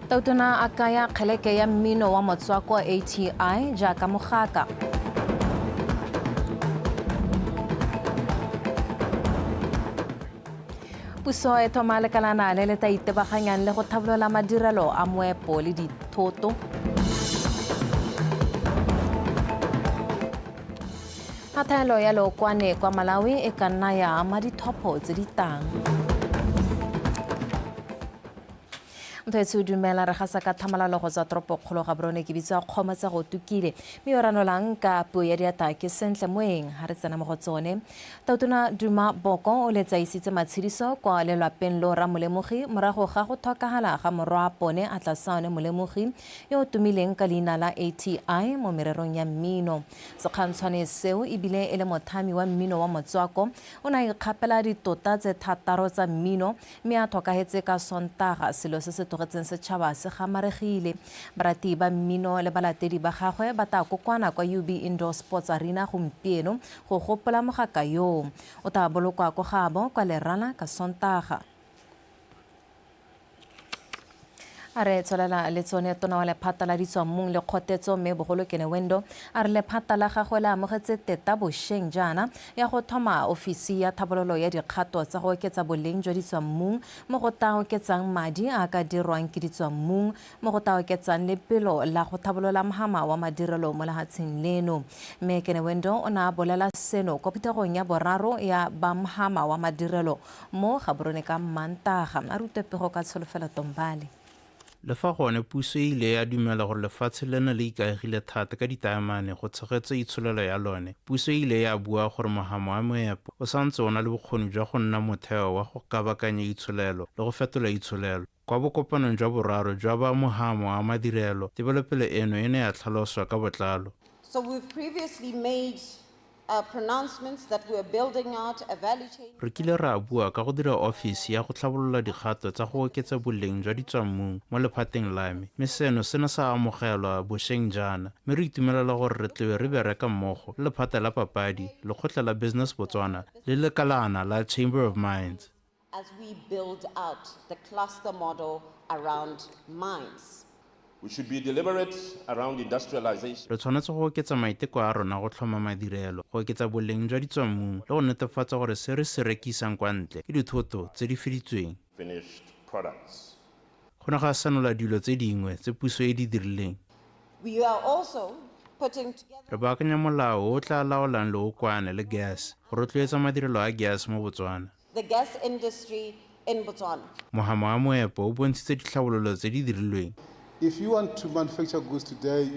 Tautona a kaya kgeleke ya mmino wa motswako wa ATI jaaka mogaka. Puso e thoma lekalana le le tla itebaganyang le go tlhabolola madirelo a moepo le dithoto. Phatlhalelo ya leokwane kwa Malawi e ka nna ya ama dithopo tse di tang. Mthwetsi o dumela re gasa ka tlhamalalo go tswa toropokgolo Gaborone ke bitsa kgoma tsa go tukile mme yo ranolang ka puo ya diata ke sentle moeng ha re tsena mo go tsone. Tautona Duma Boko o letsa isitse matshediso kwa lelwapeng lo ra molemogi morago ga go tlhokagala ga morwa pone a tla saone molemogi yo tumileng ka leina la ATI mo mererong ya mmino. Sekgantshwane seo ebile e le mothami wa mmino wa motswako o na ikgapela ditota tse thataro tsa mmino mme a tlhokagetse ka Sontaga selo se se togetseng setšhaba se gamaregile. Barati ba mmino le balatedi ba gagwe ba ta kokwana kwa UB Indoor Sports Arena gompieno go gopola mogaka yo o ta bolokwa go gabo kwa lerala ka Sontaga. A re tsholela le tsone tona wa lephata la ditswammung le kgotetso mme bogolo Kenewendo a re lephata la gagwe la amogetse teta bošeng jaana ya go thoma ofisi ya tlhabololo ya dikgato tsa go oketsa boleng jwa ditswammung mo go ta oketsang madi a ka dirwang ke ditswammung mo go ta oketsang lepelo la go tlhabolola mogama wa madirelo mo lehatsheng leno. Mme Kenewendo o na bolela seno kwa phuthegong ya boraro ya ba mogama wa madirelo mo Gaborone ka Mantaga. A rutepego ka Tsholofelo Tombale. Le fa gone puso e ile ya dumela gore lefatshe lena le ikaegile thata ka ditaemane go tshegetsa itsholelo ya lone, puso e ile ya bua gore mogamo wa moepo o santse o na le bokgoni jwa go nna motheo wa go kabakanya itsholelo le go fetola itsholelo. Kwa bokopanong jwa boraro jwa ba mogamo wa madirelo, tebelopele eno e ne ya tlhaloswa ka botlalo. So we've previously made pronouncements that we are building out a value chain. Re kile ra bua ka go dira ofisi ya go tlhabolola dikgato tsa go oketsa boleng jwa ditswammung mo lephateng la me, mme seno se ne sa amogelwa bošeng jaana, mme re itumelela gore re tlewe re bereka mmogo le lephata la papadi, lekgotla la Business Botswana le lekalana la Chamber of Mines. As we build out the cluster model around mines. We should be deliberate around industrialization. Re tshwanetse go oketsa maiteko a rona go tlhoma madirelo, go oketsa boleng jwa ditswammung le go netefatsa gore se re se rekisang kwa ntle ke dithoto tse di feditsweng. Finished products. Go ne ga sanola dilo tse dingwe tse puso e di dirileng. We are also putting together. Re baakanya molao o tla laolang leokwane le gas go rotloetsa madirelo a gas mo Botswana. The gas industry in Botswana. Mogamo wa moepo o bontshitse ditlhabololo tse di dirilweng. If you want to manufacture goods today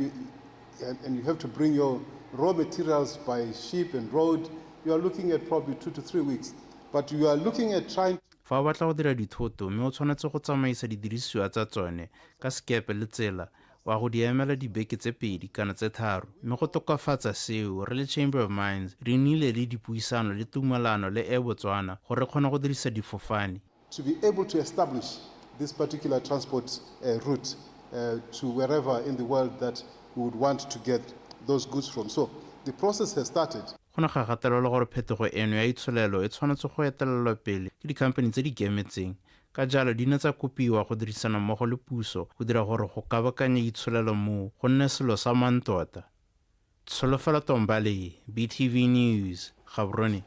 and you have to bring your raw materials by ship and road, you are looking at probably 2 to 3 weeks. But you are looking at trying. Fa o batla go dira dithoto mme o tshwanetse go tsamaisa didirisiwa tsa tsone ka sekepe le tsela wa go di emela dibeke tse 2 kana tse 3 mme go tokafatsa seo re le Chamber of Mines re nnile le dipuisano le tumelano le Botswana gore re kgone go dirisa difofane. To be able to establish this particular transport route to wherever in the world that we would want to get those goods from. So the process has started. Go ne ga gatelelwa gore phetogo eno ya itsholelo e tshwanetse go etelelwa pele ke dikhampani tse di kemetseng. Ka jalo di ne tsa kopiwa go dirisana mmogo le puso go dira gore go kabakanya itsholelo moo go nne selo sa mantota. Tsholofelo Tombale, BTV News, Gaborone.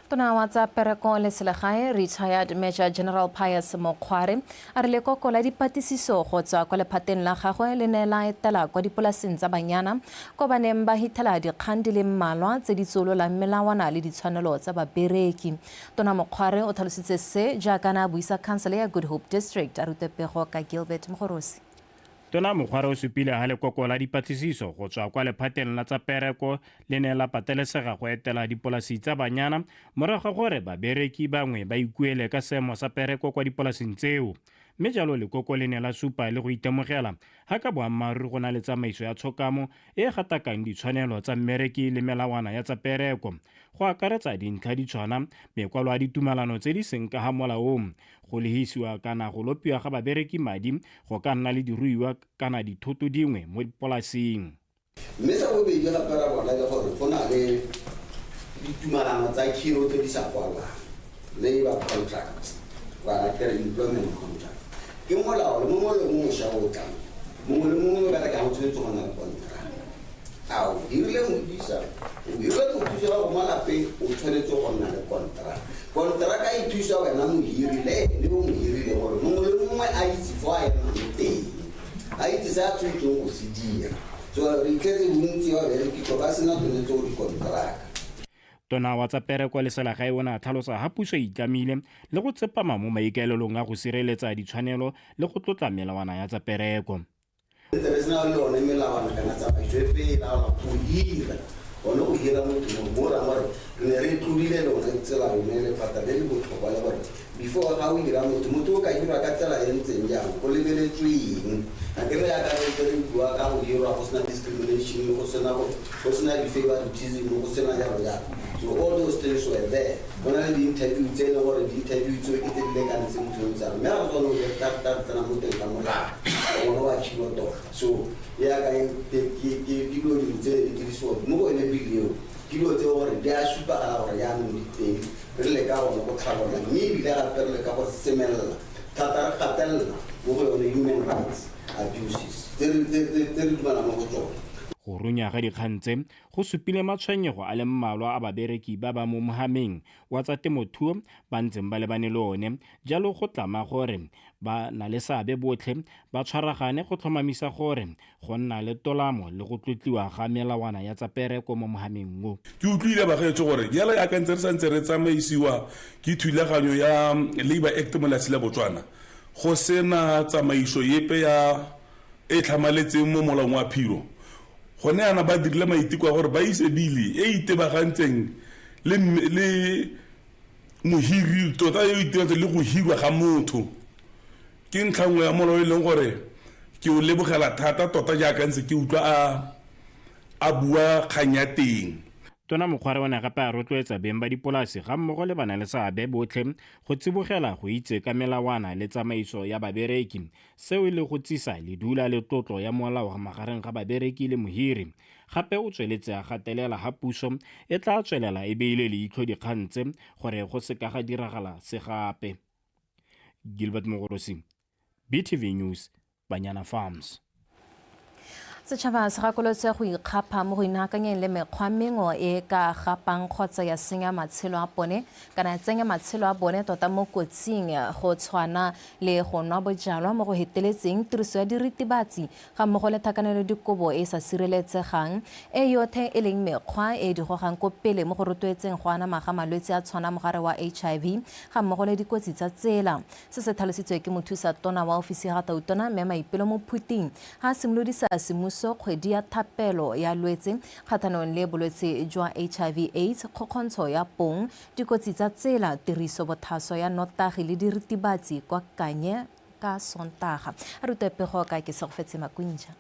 Tona wa tsa pereko le selegae retired Major General Pius Mokgware a re lekoko la dipatisiso go tswa kwa lephateng la gagwe le ne la etela kwa dipolaseng tsa banyana ko ba neng ba hitlhela dikgang di le mmalwa tse di tsololang melawana le ditshwanelo tsa babereki. Tona Mokgware o tlhalositse se jaaka na buisa council ya Good Hope District a rutepego ka Gilbert Mogorosi. Tona Mokgware o supile ha lekoko la dipatlisiso go tswa kwa lephateng la tsa pereko le ne la patelesega go etela dipolasi tsa banyana morago gore babereki bangwe ba ikuele ka seemo sa pereko kwa dipolasing tseo. Mme jalo lekoko le ne la supa le go itemogela ha ka boammaaruri go na le tsamaiso ya tshokamo e gatakang ditshwanelo tsa mmereki le melawana ya tsa pereko go akaretsa dintlha di tshwana mekwalo a ditumalano tse di seng ka ga molaong go lehisiwa kana go lopiwa ga babereki madi go ka nna le diruiwa kana dithoto dingwe mo dipolasing. Mme sa bobedi gape ra bona le gore go na le ditumalano tsa khiro tse di sa kwalwang labor contracts wa employment contract ke molao le mongwe le mongwe sha o tlang mongwe le mongwe ba ka go tshwetso go na le kontra a o dirile modisa go malapeng o tshwanetse go nna le kontra ka e thusa wena mohiri le bo mohirile gore mongwe le mongwe a itse fo a enang teng a itse sa tshwetsong go se dira so re itletse bontsi wa berekiko ba sena tshwanetse go dikontraka. Tona wa tsa Pereko le Selagae o ne a tlhalosa ha puso e itlamile le go tsepama mo maikaelelong a go sireletsa ditshwanelo le go tlotla melawana ya tsa Pereko. Re sena le one melawana kana tsamaiso e pela go hira ona go hira motho mo ra gore re ne re tlodile le gore tsela yone le pata le botlhokwa le gore before ga o hira motho o ka hira ka tsela e ntseng jang go lebeletsweng a ke re ya ka re bua ka go hira go sena discrimination go sena favoritism go sena jalo jalo. So all those things were there. When I did interview, tell me what the interview so it didn't make any sense to himself. I was going to get that I want to watch you talk. So yeah, I people will say it is what no in a video. People tell what they are super or young thing. Really go on the cover and maybe they are fairly couple similar. Tatar over on the human rights abuses. There Go runya ga dikgang tse go supile matshwenyego a le mmalwa a babereki ba ba mo mohameng wa tsa temothuo ba ntseng ba lebane le one jalo go tlama gore ba na le seabe botlhe ba tshwaragane go tlhomamisa gore go nna le tolamo le go tlotliwa ga melawana ya tsa Pereko mo mohameng mo. Ke utlwile ba gaetso gore ya la ya ka ntse re santse re tsamaisiwa ke thulaganyo ya Labor Act mo la sela Botswana go sena tsamaiso yepe ya e tlhamaletseng mo molaong wa phiro. Gone ana ba dirile maiteko a gore ba ise bili e itebagantseng le mohiri tota yo itebagantseng le go hirwa ga motho ke ntlhangwe ya molao e leng gore ke o lebogela thata tota jaaka ntse ke utlwa a bua kganya teng. Tona Mokgware o ne gape a rotloetsa beng ba dipolasi ga mmogo le bana le seabe botlhe go tsibogela go itse ka melawana le tsamaiso ya babereki seo le go tsisa le dula le tlotlo ya molao magareng ga babereki le mohiri. Gape o tsweletse a gatelela ha puso e tla tswelela e beile leitlho dikgang tse gore go se ka ga diragala se gape. Gilbert Mogorosi, BTV News, Banyana Farms. Setšhaba se gakolotse go ikgapha mo go inaakanyeng le mekgwa mengwe e ka gapang kgotsa ya senya matshelo a bone kana ya tsenya matshelo a bone tota mo kotsing go tshwana le go nwa bojalwa mo go heteletseng tiriso ya diritibatsi ga mmogo le thakanelo dikobo e sa sireletsegang e yothe e leng mekgwa e di gogang ko pele mo go rotloetseng go anama ga malwetse a tshwana mogare wa HIV ga mmogo le dikotsi tsa tsela. Se se tlhalositswe ke mothusa tona wa ofisi ya Gatautona Mme Maipelo mo Phuting ha simolodisa semuso kgwedi ya thapelo ya lwetse kgathanong le bolwetse jwa HIV/AIDS kgokgontsho ya pong dikotsi tsa tsela tiriso bothaso ya notagi le diritibatsi kwa Kanye ka Sontaga a rutepego ka ke se go fetse makwinja.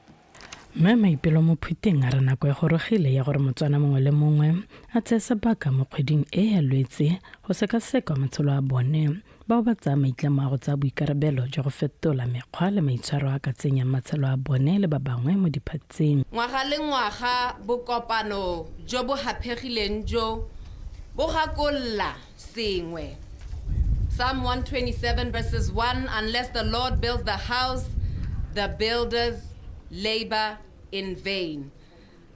Mme Maipelo mo Phuting a re nako e gorogile ya gore Motswana mongwe le mongwe a tseye sebaka mo kgweding e ya lwetse go sekaseka matshelo a bone bao ba tsaya maitlamo a go tsa boikarabelo jwa go fetola mekgwa le maitshwaro a ka tsenyang matshelo a bone le ba bangwe mo diphatseng. Ngwaga le ngwaga bokopano jo bo hapegileng jo bo gakolla sengwe. Psalm 127 verses 1, unless the Lord builds the house, the builders labor in vain.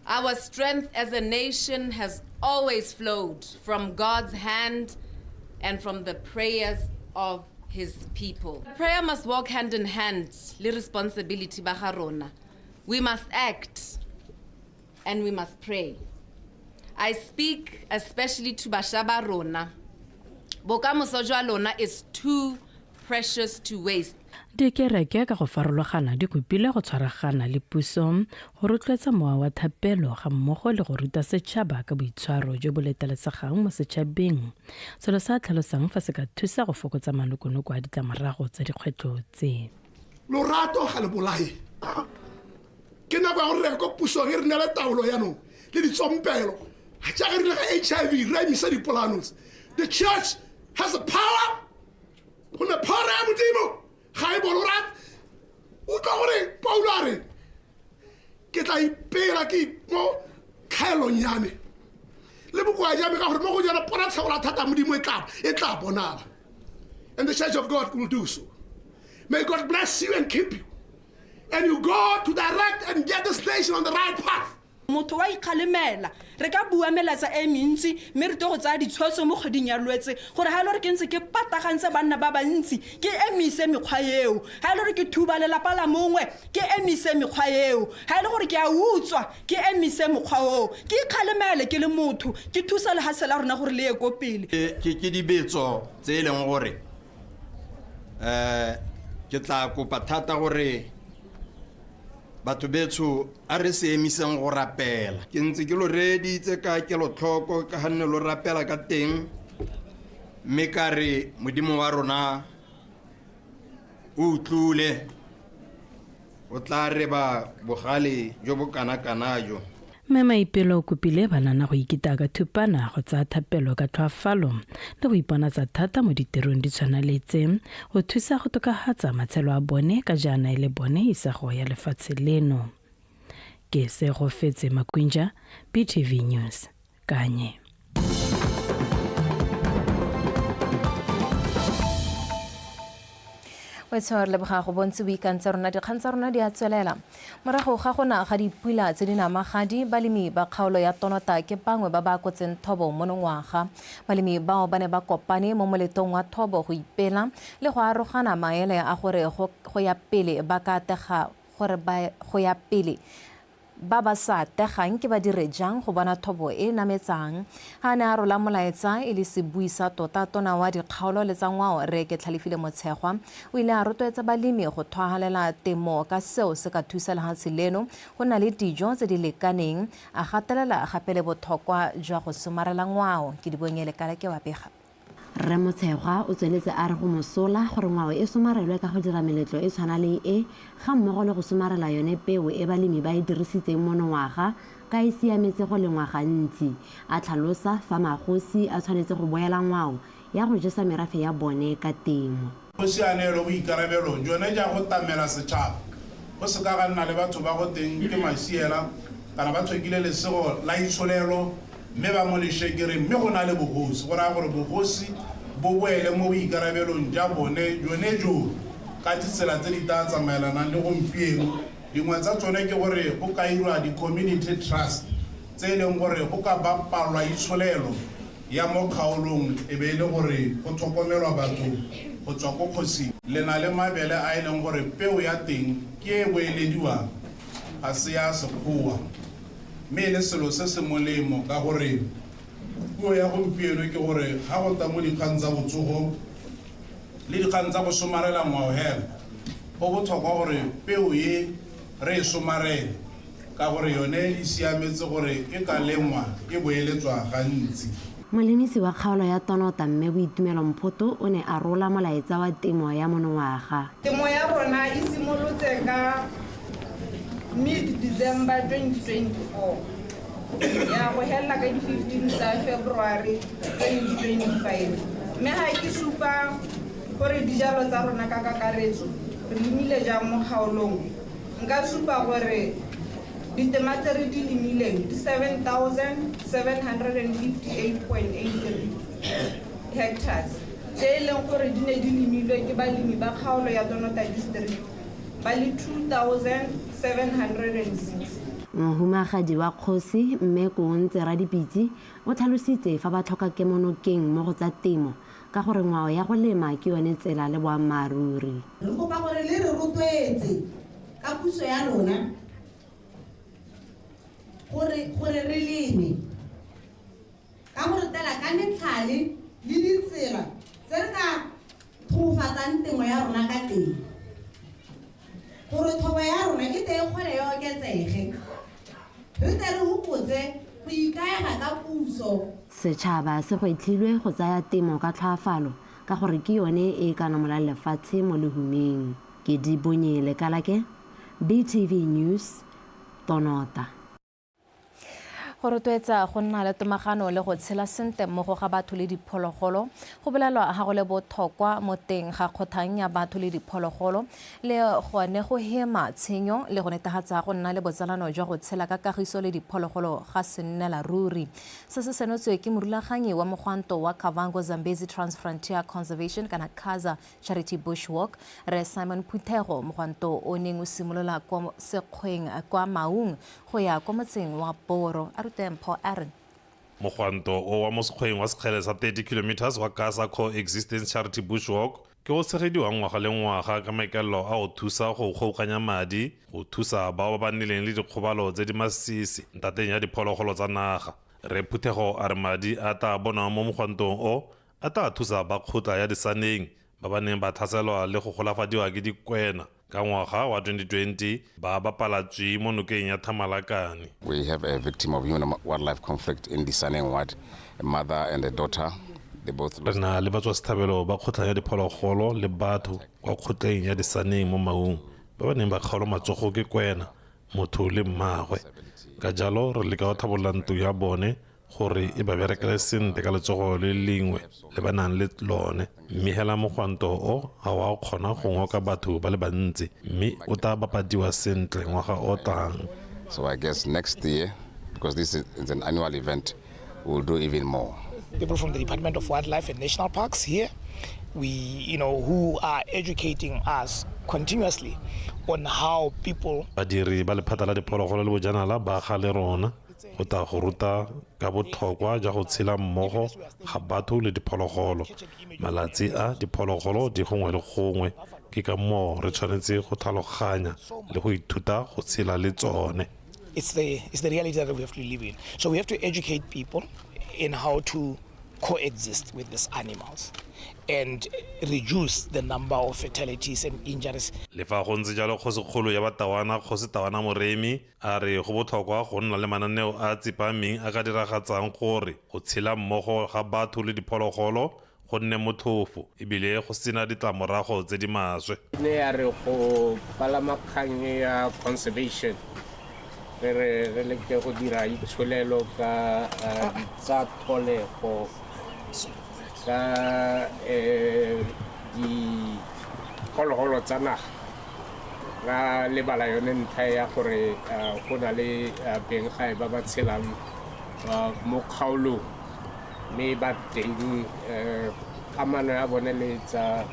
Our strength as a nation has always flowed from God's hand and from the prayers of his people. Prayer must walk hand in hand le responsibility ba ga rona. We must act and we must pray. I speak especially to bashaba rona. Bokamoso jwa lona is too precious to waste. Dikereke ka go farologana di kopile go tshwaragana le puso go rotloetsa mowa wa thapelo ga mmogo le go ruta setšhaba ka boitshwaro jo bo leteletsegang mo setšhabeng selo sa tlhalosang fa se ka thusa go fokotsa manokonoko a ditlamorago tsa dikgwetlho tse. Lorato ga le bolae ke nako ya gore re go puso ge re nna le taolo yanong le ditsompelo ga jaaka re le ga HIV re emisa dipolanos. The church has the power go na power ya modimo ga e bolorat o tla gore Paulo a re ke tla ipela ke mo kgaelong yame le bokoa jame ka gore mo go jana pona tshegola thata modimo e tla bonala, and the church of God will do so. May God bless you and keep you. And you go to direct and get this nation on the right path. Motho wa ikgalemela re ka bua melatsa e mentsi mme re go tsaya ditshwetso mo kgweding ya Lwetse gore ha ile re ke ntse ke patagantse banna ba bantsi ke emise mekgwa eo ha ile re ke thuba lelapa la mongwe ke emise mekgwa eo ha ile gore ke a utswa ke emise mokgwa o ke ikgalemele ke le motho ke thusa le hasela rona gore le ye go pele ke dibetso tse leng gore ke tla kopa thata gore batho betso a re se emiseng go rapela ke ntse ke lo reditse ka kelotlhoko ka hanne lo rapela ka teng mme ka re modimo wa rona o utlule o tla re ba bogale jo bo kana-kana jo mme Maipelo o kopile banana go ikita ka thupana go tsa thapelo ka tlhoafalo le go iponatsa thata mo ditirong di tshwana le tse go thusa go tokafatsa matshelo a bone ka jana ile bone isago ya lefatshe leno ke se go fetse Makwinja BTV News Kanye Wetshwar le bga go bontse boikantse rona dikgang tsa rona di a tswelela morago ga gona ga dipula tse di namagadi balemi ba kgaolo ya Tonota ke bangwe ba ba kotseng thobo monongwaga balemi bao ba ne ba kopane mo moletong wa thobo go ipela le go arogana maele a gore go ya pele ba ka tega gore go ya pele ba ba sa tegang ke ba dire jang go bona thobo e nametsang ha ne a rola molaetsa e le sebui sa tota tona wa dikgaolo le tsa ngwao re ke tlhalefile motshegwa o ile a rotloetsa balemi go thwahalela temo ka seo se ka thusa lehatshe leno go na le dijo tse di lekaneng a gatelela gape le botlhokwa jwa go somarela ngwao ke di bonyele kala ke wa pega Re Motshegwa o tsweletse a re go mosola gore ngwao e somarelwe ka go dira meletlo e tshwana le e ga mmogo le go somarela yone peo e balemi ba e dirisitseng monongwaga ka e siametse go lengwa gantsi a tlhalosa fa magosi a tshwanetse go boela ngwao ya go jesa merafe ya bone ka temo go sianelo boikarabelo jone ja go tamela setšhaba go se ka ga nna le batho ba go teng ke masiela kana ba tshwekile lesego la itsholelo mme ba mo leshekere mme go na le bogosi go raya gore bogosi bo boele mo boikarabelong ja bone jone jo ka ditsela tse di tla tsamaelanang le gompieno dingwe tsa tsone ke gore go ka irwa di-community trust tse e leng gore go ka bapalwa itsholelo ya mo kgaolong e be e le gore go tlhokomelwa batho go tswa ko kgosing le na le mabele a e leng gore peo ya teng ke e boelediwang ga se ya sekgowa mme le selo se se molemo ka gore puo ya gompieno ke gore ga go ta mo dikgang tsa botsogo le dikgang tsa go somarela ngwao hela go botlhokwa gore peo ye re e somarele ka gore yone e siametse gore e ka lengwa e boeletswa gantsi Molemisi wa kgaolo ya Tonota mme Boitumelo Mphoto o ne a rola molaetsa wa temo ya monongwaga temo ya rona e simolotse ka mid-December 2024 ya go hela ka di-15 sa February 2025 mme ga ke supa gore dijalo tsa rona ka kakaretso re lemile jang mo kgaolong nka supa gore ditema tse re di lemileng di 7,758.83 hectares tse e leng gore di ne di lemilwe ke balemi ba kgaolo ya Tonota district ba le 2,706 Mohumagadi wa kgosi mme Kontse Radipitsi o tlhalositse fa ba tlhoka kemonokeng mo go tsa temo ka gore ngwao ya go lema ke yone tsela le boammaruri re kopa gore le re rotloetse ka puso ya lona gore re leme ka gore tela ka metlhale le ditsela tse re ka thofatsang temo ya rona ka teng gore thobo ya rona e teng kgone e oketsege re tle re hopotse go ikaega ka puso setšhaba se go itlhilwe go tsaya temo ka tlhoafalo ka gore ke yone e ka namolang lefatshe mo lehumeng ke di bonyele kalake BTV News Tonota go rotloetsa go nna le tomagano le go tshela sentle mmogo ga batho le diphologolo go bolalwa ga go le botlhokwa mo teng ga kgothang ya batho le diphologolo le gone go hema tshenyo le go netefatsa go nna le botsalano jwa go tshela ka kagiso le diphologolo ga se nnela ruri se se senotswe ke morulaganyi wa mogwanto wa Kavango Zambezi Transfrontier Conservation kana Khaza Charity Bushwalk re Simon Phuthego mogwanto o neng o simolola kwa sekgweng kwa Maung go ya kwa motseng wa Boro Tempo Aaron. Mogwanto o wa mosekgweng wa sekgele sa 30 km wa Khaza Coexistence Charity Bushwalk ke go tshegediwa ngwaga le ngwaga ka maikaelelo a go thusa go kgaoganya madi go thusa bao ba nnileng le dikgobalo tse di masisi ntateng ya diphologolo tsa naga re Phuthego a re madi a ta bonwa mo mogwantong o a ta thusa ba kgotla ya disaneng ba ba neng ba tlhaselwa le go golafadiwa ke dikwena ka ngwaga wa 2020 ba bapalatswe mo nokeng ya Thamalakane. We have a victim of human wildlife conflict in Disaneng ward, a mother and a daughter. They both re na le batswasetlhabelo ba kgotla ya diphologolo le batho kwa kgotleng ya Disaneng mo Maung ba ba neng ba kgaolwa matsogo ke kwena motho le mmagwe ka jalo re leka go tlhabolola ntlo ya bone gore e ba berekele sentle ka letsogo le lengwe le ba nang le lone mme hela mogwanto o ga wa kgona go ngoka batho ba le bantsi mme o tla bapadiwa sentle ngwaga o tlang. So I guess next year, because this is an annual event, we'll do even more. People from the Department of Wildlife and National Parks here, who are educating us continuously on how people. Badiri ba lephata la diphologolo le bojanala ba ga le rona go ta go ruta ka botlhokwa jwa go tshela mmogo ga batho le diphologolo malatsi a diphologolo di gongwe le gongwe ke ka moo re tshwanetse go tlhaloganya le go ithuta go tshela le tsone. It's the reality that we have to live in. So we have to educate people in how to coexist with these animals and reduce the number of fatalities and injuries. Le fa go ntse jalo kgosigolo ya Batawana Kgosi Tawana Moremi a re go botlhokwa go nna le mananeo a tsipameng a ka diragatsang gore go tshela mmogo ga batho le diphologolo go nne motlhofo ebile go sena ditlamorago tse di maswe. Ne ya re go palama kgang ya conservation re leke go dira itsholelo ka tsa tholego ka diphologolo tsa naga ra lebala yone ntlha ya gore go na le beng gae ba ba tshelang mo kgaolong mme ba teng kamano ya bone le tsa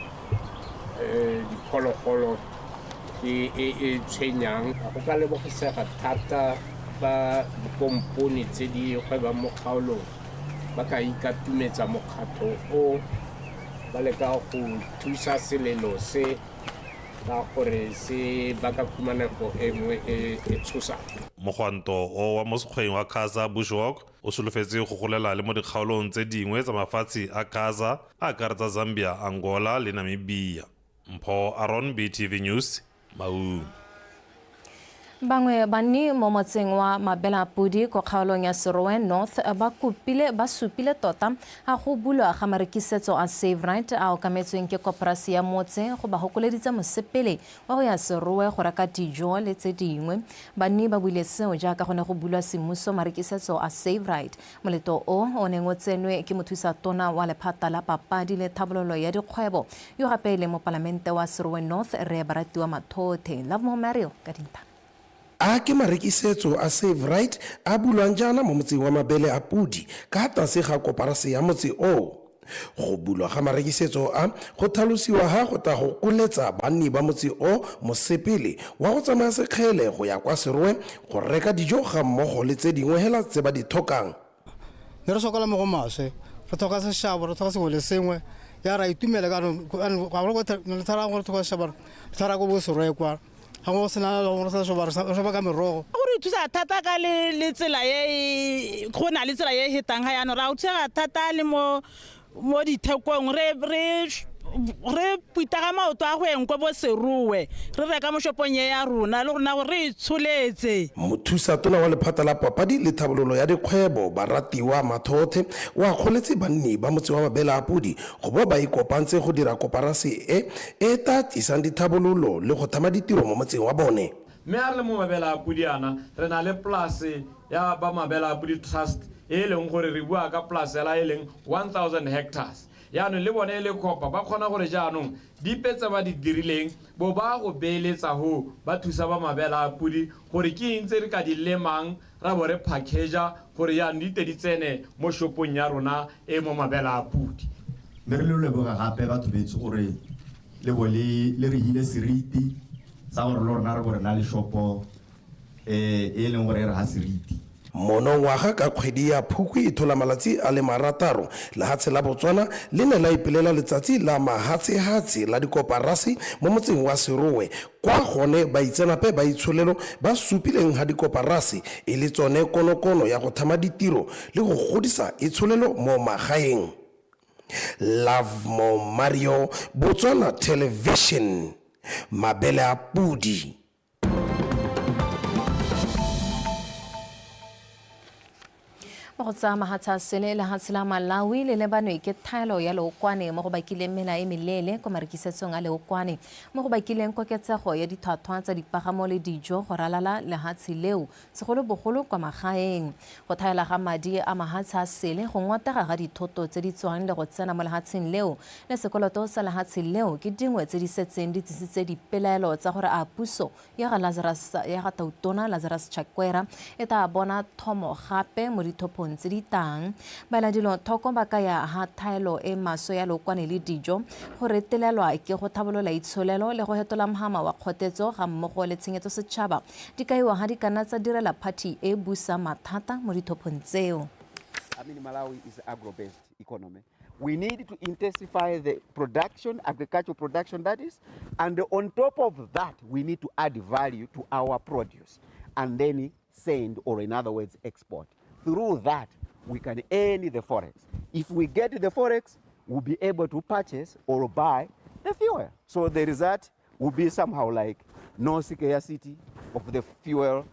diphologolo e tshwenyang go ka lebogosega thata ba dikompone tse di gwebang mo kgaolong ba ka ikatumetsa mokgatlho o ba leka go thusa selelo se ka gore se ba ka khumanego e nngwe e tshosang. Mogwanto o wa mosekgweng wa Khaza Bushwalk o solofetse go golela le mo dikgaolong tse dingwe tsa mafatshe a Khaza a akaretsa Zambia, Angola le Namibia. Mpho Aaron, BTV News, Maung. Bangwe bani mo motseng wa Mabelapodi ko kgaolong ya Serowe North ba supile tota ga go bulwa ga marekisetso a Save Right a okametsweng ke koporasi ya motse go ba gokoleditsa mosepele wa go ya Serowe go reka dijo le tse dingwe. Bani ba buile seo jaaka go ne go bulwa semmuso marekisetso a Save Right. Moleto o neng o tsenwe ke mothusa tona wa lephata la papadi le tlhabololo ya dikgwebo yo gape le mo palamente wa Serowe North re Baratiwa Mathothe. Love Mo Mario ka dinta. A ke marekisetso a Save Right a bulwang jana mo motseng wa Mabelapodi ka tlase ga koporasi ya motse o. Go bulwa ga marekisetso a go tlhalosiwa ha go ta go koletsa banni ba motse o mosepele wa go tsamaya sekgele go ya kwa Serowe go reka dijo ga mmogo le tse dingwe hela tse ba di tlhokang. Ne re sokola mo go maswe re tlhoka seshabo re tlhoka sengwe le sengwe ya ra itumela ka go thara go tlhoka seshabo thara go bo Serowe kwa ha go sena go re sa shoba ka merogo go re thusa thata ka le tsela ye go na le tsela ye hetang ha yana ra o tsega thata le mo dithekong re puitaga maoto a go eng kwa bo Serowe re reka mo shopong ya rona le rona gore re itsholetse. Mothusa tona wa lephata la papadi le tlhabololo ya dikgwebo Baratiwa Mathothe wa kgoletse banni ba motse wa Mabelapodi go bo ba ikopantse go dira koporasi e ta tlisang dithabololo le go thama ditiro mo motseng wa bone. mme a re le mo mabele a pudi ana re na le polase ya ba mabele a pudi trust e leng gore re bua ka polase ya e leng 1000 hectares yaanong le bone le kopa ba kgona gore jaanong dipetse ba di dirileng bo ba go beeletsa ho ba thusa ba mabele a pudi gore ke eng tse re ka di lemang ra bo re packagea gore yaanong di te di tsene mo shopong ya rona e mo mabele a pudi mme re le leboga gape batho betso gore le bo le re hile seriti sa gore le rona re bo re na le shopo e leng gore e re ha seriti monongwaga ka kgwedi ya Phukwi e thola malatsi a le 6 lehatshe la Botswana le ne la ipelela letsatsi la mahatshehatse la dikoporasi mo motseng wa Serowe kwa gone ba itsenape ba itsholelo ba supileng ha dikoporasi e le tsone konokono ya go thama ditiro le go godisa itsholelo mo magaeng. Love Mo Mario, Botswana Television, Mabele a Pudi. go tsa mahatsa sele le hatsela Malawi le lebanwe ke thaelo ya leokwane mo go bakileng mela e melele ko marekisetsong a leokwane mo go bakileng koketsego ya dithothwa tsa dipagamo le dijo go ralala lehatsi leo segolo bogolo kwa magaeng go thaela ga madi a mahatsa sele go ngwatega ga dithoto tse di tswang le go tsena mo lehatsing leo le sekoloto sa lehatsi leo ke dingwe tse di setseng di tsisitse dipelaelo tsa gore a puso ya ga Tautona Lazarus Chakwera e ta bona thomo gape mo dithopong tse di tang bala dilo thoko ba ka ya ha thaelo e maso ya lokwane le dijo go retelelwa ke go thabolola itsholelo le go hetola mhama wa kgotetso ga mmogo le tshenyetso setšhaba di kaiwa ha di kana tsa direla party e busa mathata mo dithopong tseo. Malawi is agro-based economy. We need to intensify the production, agricultural production that is, and on top of that, we need to add value to our produce and then send, or in other words, export. Through that, we can earn the forex. If we get the forex, we'll be able to purchase or buy the fuel. So the result will be somehow like no scarcity of the fuel.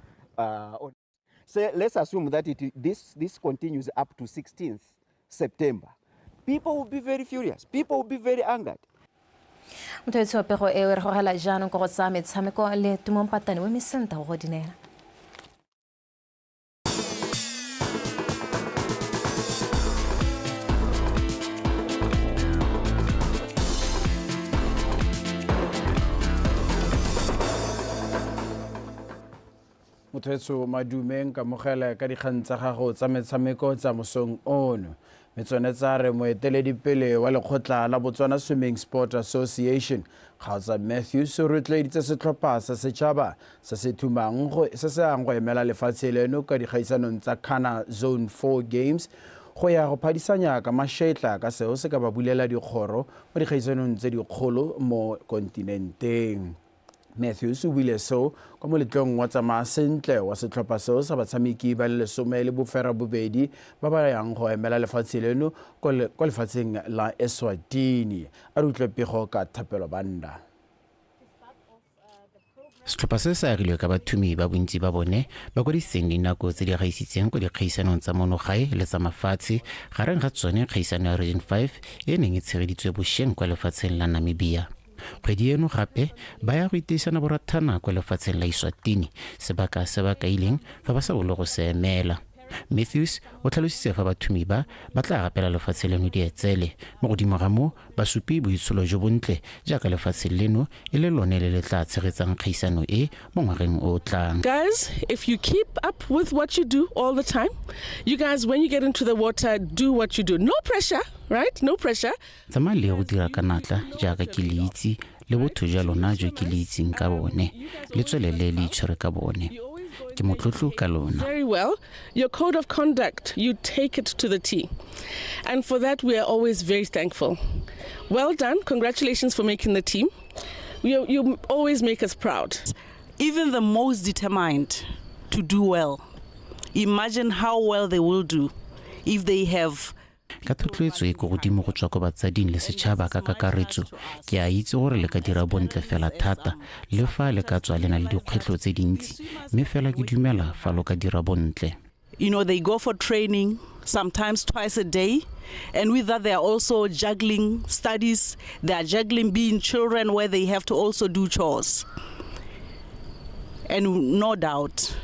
So let's assume that this continues up to 16th September. People will be very furious. People will be very angered. Motho pego e re gogela jaanong go tsa metshameko le tumompatane we mesenta go dinela. Motho madumeng ka mogela ka dikgang tsa gago tsa metshameko tsa mosong ono metsone tsa re moeteledipele wa lekgotla la Botswana Swimming Sport Association Kgaotsa Matthews o rotloeditse setlhopha sa setšhaba se se thumang se se ang go emela lefatshe leno ka dikgaisanong tsa Kana Zone 4 Games go ya go phadisanya ka mašetla ka seo se ka ba bulela dikgoro mo dikgaisanong tse dikgolo mo kontinenteng. Matthews o buile seo kwa moletlong wa tsamaya sentle wa setlhopha seo sa batshameki ba le 12 ba ba yang go emela lefatshe leno kwa lefatsheng la Eswatini a re utlwe pego ka Thapelo Banda. Setlhopha se se agilwe ka bathumi ba bontsi ba bone ba kwadisitseng dinako tse di gaisitseng ko dikgaisanong tsa monogae le tsa mafatshe gareng ga tsone kgaisano ya Region 5 e neng e tshegeditswe bošweng kwa lefatsheng la Namibia. Kgwedi eno gape ba ya go iteisana borathana kwa lefatsheng la Eswatini sebaka se ba kaileng fa ba sa bolo go se emela. Matthews o tlhalositse fa bathumi ba tla gapela lefatshe leno dietsele mo godimo ga mo ba supi boitsholo jo bontle jaaka lefatshe leno e le lone le le tla tshegetsang kgaisano e mo ngwageng o tlang. Guys, if you keep up with what you do all the time, you guys, when you get into the water, do what you do. No pressure, right? No pressure. Tsamaya le go dira ka natla jaaka ke le itse le botho ja lona jo ke le itseng ka bone le tswelele le itshwere ka bone. Very well. Your code of conduct, you take it to the T. And for that, we are always very thankful. Well done. Congratulations for making the team. You always make us proud. Even the most determined to do well, imagine how well they will do if they have ka thotloetso e go godimo go tswa ko batsading le setšhaba ka kakaretso ke a itse gore le ka dira bontle fela thata le fa le ka tswa le na le dikgwetlho tse dintsi mme fela ke dumela fa lo ka dira bontle. You know, they go for training sometimes twice a day, and with that they are also juggling studies, they are juggling being children where they have to also do chores. And no doubt,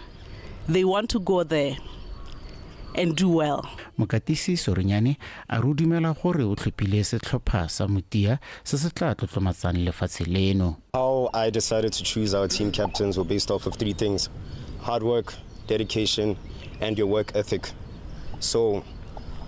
they want to go there and do well. Mokatisi Sorinyane a re o dumela gore o tlhophile setlhopha sa Motia se se tla tlotlomatsang lefatshe leno. How I decided to choose our team captains were based off of 3 things: hard work, dedication, and your work ethic. So,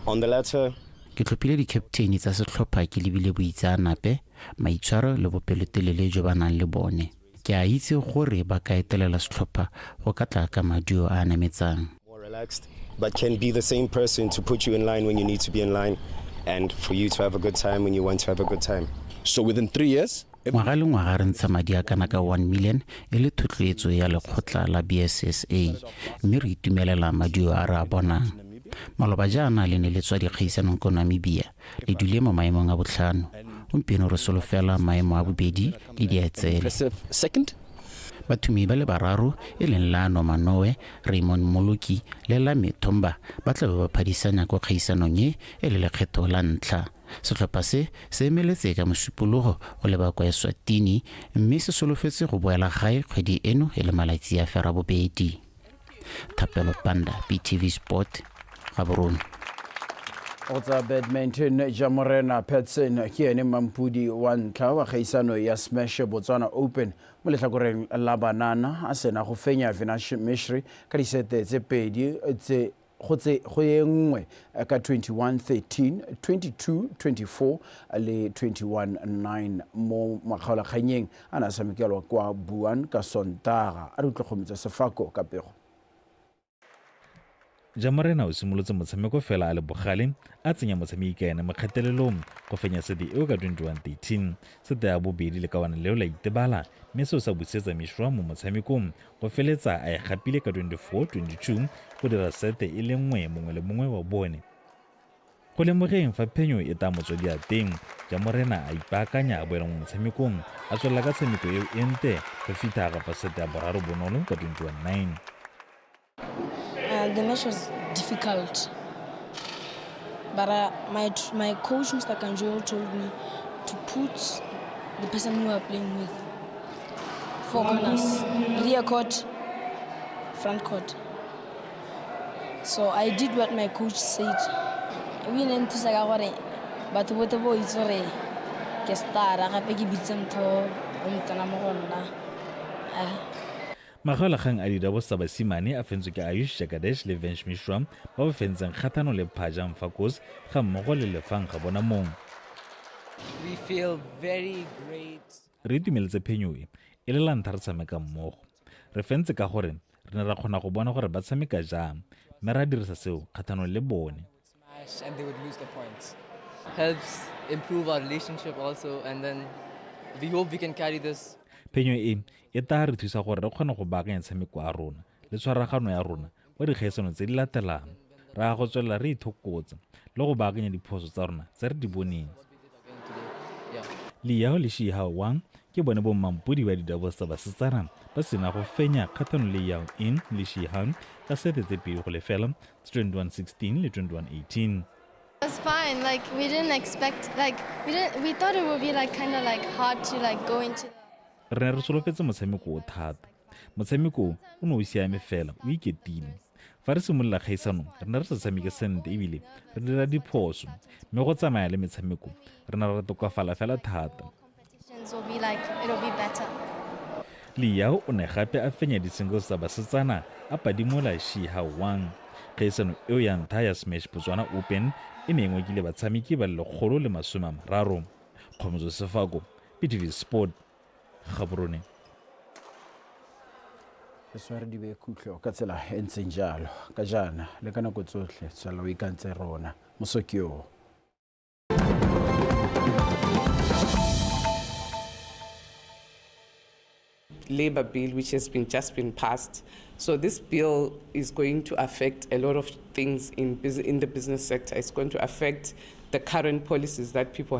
on the latter, ke tlhophile di-captaini tsa setlhopha ke lebile boitseanape, maitshwaro le bopelotelele jo ba nang le bone. Ke a itse gore ba ka etelela setlhopha go ka tla ka maduo a nametsang. more relaxed, but can be the same person to put you in line when you need to be in line, and for you to have a good time when you want to have a good time. So within 3 years, ngwaga le ngwaga re ntsha madi a kana ka 1 million e le thotloetso ya lekgotla la BSSA, mme re itumelela maduo a re a bonang. Maloba jaana le ne le tswa dikgaisanong ko Namibia le dule mo maemong a botlhano, gompieno re solofela maemo a bobedi le dietsele. Bathumi ba le bararo e leng Lano Manoe, Raymond Moloki le Lame Thomba ba tla ba phadisanya ko kgaisanong e le lekgetho la ntlha. Setlhopha se emeletse ka mosupologo go leba kwa Eswatini, mme se solofetse go boela gae kgwedi eno e le malatsi a fera bobedi. Thapelo Panda, BTV Sport, Gaborone. O tsa badminton, Jamorena Petson ke ene mampudi wa ntlha wa kgaisano ya Smash Botswana Open mo lehlakoreng la banana a sena go fenya Vinash Mishri ka disete tse pedi tse go ye nngwe ka 21-13, 22-24 le 21-9 mo makgaolakganyeng a na tshamekelwa kwa Buan ka Sontaga. A re utlwe Sefako ka pego. Jamorena o simolotse motshameko fela a le bogale a tsenya motshameki ka ene mo kgatelelong go fenya sedi eo ka 21-13 sete ya bobedi le kawana leo la itebala, mme seo sa busetsa Mishra mo motshamekong go feletsa a e gapile ka 24-22 go dira sete e le nngwe mongwe le mongwe wa bone. Go lemogeng fa phenyo e ta motswedi a teng, Jamorena a ipaakanya a boela mo motshamekong a tswelela ka tshameko eo e nte go fitlha gapa sete ya boraro bonolo ka 21-9. The match was difficult, but my coach, Mr. Kanjo, told me to put the person who we are playing with 4 corners, rear court, front court. So I did what my coach said. We went to Sagaware, but what the boy is already Kestara, Rapeki Bitsanto, Umtanamona. Magolakgang a didabo sa basimane a fentswe ke Ayush Jagadesh le Vensh Mishra ba ba fentseng kgathano le Phajang Fakos ga mmogo le Lefang ga bona mong. We feel very great. Re itumeletse phenyo e le la ntlha re tshameka mmogo. Re fentse ka gore re ne ra kgona go bona gore ba tshameka jang, mme ra dirisa seo kgathano le bone. And they would lose the points. Helps improve our relationship also, and then we hope we can carry this. Phenyo e ta re thusa gore re kgone go baakanya tshameko a rona le tshwaragano ya rona wa dikgaisano tse di latelang. Ra go tswelela re ithokotsa le go baakanya diphoso tsa rona tse re di boneng. Liao le Shihao Wang ke bone bo mampudi ba didoubles tsa basetsana ba sena go fenya kgathano le Yao In le Shihao ka sete tse pedi go lefela 21-16 le 21-18. It was fine. Like we didn't expect. Like we thought it would be like kind of like hard to like go into. Re ne re solofetse motshameko o thata. Motshameko o ne o siame fela o iketile. Fa re simolola kgaisano re ne re sa tshameke sentle ebile re dira diphoso, mme go tsamaya le metshameko re ne re tokafala fela thata. Will be like it'll be better. Liao o ne gape a fenya di-singles tsa basetsana a padimola Shihao Wang. Kgaisano eo ya ntlha ya Smash Botswana Open e ne ngwekile batshameki ba 130. Kgomotso Sefako, BTV Sport, Gaborone. Sware di be khutlo ka tsela e ntseng jalo ka jana le ka nako tsotlhe tsela o ikantse rona mosokio. Labor bill which has just been passed. So this bill is going to affect a lot of things in the business sector. It's going to affect the current policies that people